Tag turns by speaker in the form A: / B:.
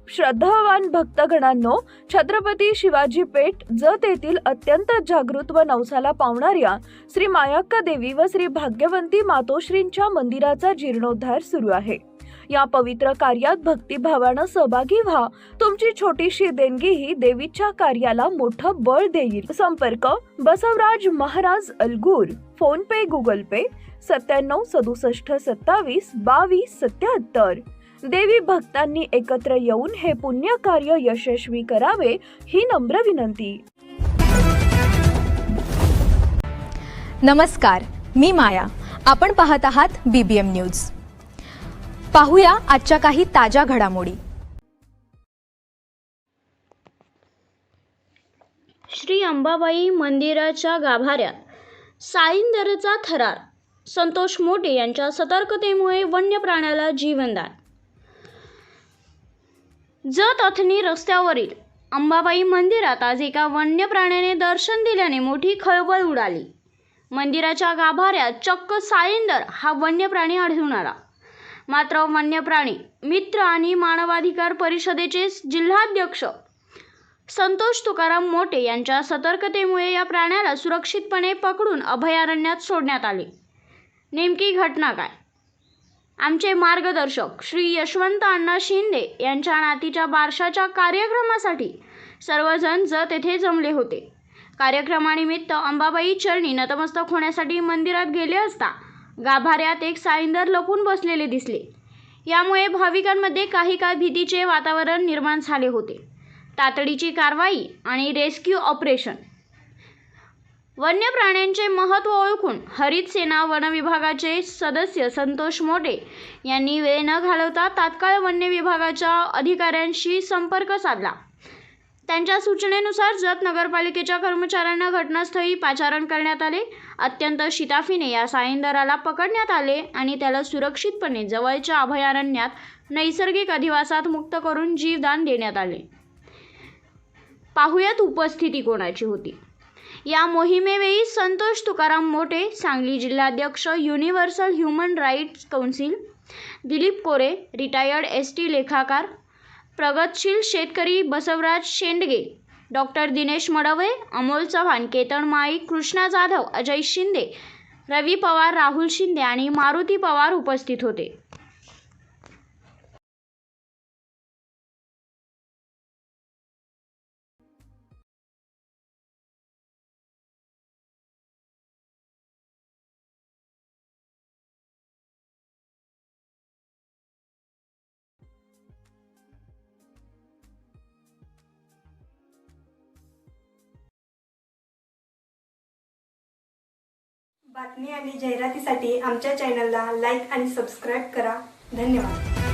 A: श्रद्धावान भक्तगणांनो, छत्रपती शिवाजी पेठ जत येथील अत्यंत जागृत व नवसाला पावणाऱ्या श्री मायाक्का देवी व श्री भाग्यवंती मातोश्रींच्या मंदिराचा जीर्णोद्धार सुरू आहे। या पवित्र कार्यात भक्तिभावानं सहभागी व्हा। तुमची छोटीशी देणगी ही देवीच्या कार्याला मोठं बळ देईल। संपर्क बसवराज महाराज अलगूर, फोन पे, गुगल पे 97 67 27 22 77। देवी भक्तांनी एकत्र येऊन हे पुण्य कार्य यशस्वी करावे ही नम्र विनंती।
B: नमस्कार, मी माया। आपण पाहत आहात BBM न्यूज। पाहूया आजच्या काही ताज्या घडामोडी।
C: श्री अंबाबाई मंदिराच्या गाभाऱ्यात साईंदरचा थरार। संतोष मोटे यांच्या सतर्कतेमुळे वन्य प्राण्याला जीवनदान। जत अथणी रस्त्यावरील अंबाबाई मंदिरात आज एका वन्य प्राण्याने दर्शन दिल्याने मोठी खळबळ उडाली। मंदिराच्या गाभाऱ्यात चक्क साईंदर हा वन्य प्राणी आढळून आला। मात्र वन्य प्राणी मित्र आणि मानवाधिकार परिषदेचे जिल्हाध्यक्ष संतोष तुकाराम मोटे यांच्या सतर्कतेमुळे या प्राण्याला सुरक्षितपणे पकडून अभयारण्यात सोडण्यात आले। नेमकी घटना काय? आमचे मार्गदर्शक श्री यशवंत अण्णा शिंदे यांच्या नातीच्या बारशाच्या कार्यक्रमासाठी सर्वजण जत येथे जमले होते। कार्यक्रमानिमित्त अंबाबाई चरणी नतमस्तक होण्यासाठी मंदिरात गेले असता गाभाऱ्यात एक साईंदर लपून बसलेले दिसले। यामुळे भाविकांमध्ये काही काळ भीतीचे वातावरण निर्माण झाले होते। तातडीची कारवाई आणि रेस्क्यू ऑपरेशन। वन्य प्राण्यांचे महत्त्व ओळखून हरित सेना वन विभागाचे सदस्य संतोष मोटे यांनी वेळ न घालवता तात्काळ वन्य विभागाच्या अधिकाऱ्यांशी संपर्क साधला। त्यांच्या सूचनेनुसार जत नगरपालिकेच्या कर्मचाऱ्यांना घटनास्थळी पाचारण करण्यात आले। अत्यंत शिताफीने या साईंदराला पकडण्यात आले आणि त्याला सुरक्षितपणे जवळच्या अभयारण्यात नैसर्गिक अधिवासात मुक्त करून जीवदान देण्यात आले। पाहुयात उपस्थिती कोणाची होती। या मोहिमेवेळी संतोष तुकाराम मोटे, सांगली जिल्हाध्यक्ष universal human rights council, Dilip Kore, retired ST लेखाकार, प्रगतशील शेतकरी बसवराज शेंडगे, डॉक्टर दिनेश मडवळे, अमोल चव्हाण, केतन माळी, कृष्णा जाधव, अजय शिंदे, रवी पवार, राहुल शिंदे आणि मारुती पवार उपस्थित होते।
D: बातमी आणि जाहिरातीसाठी आमच्या चॅनलला लाईक आणि सबस्क्राईब करा। धन्यवाद।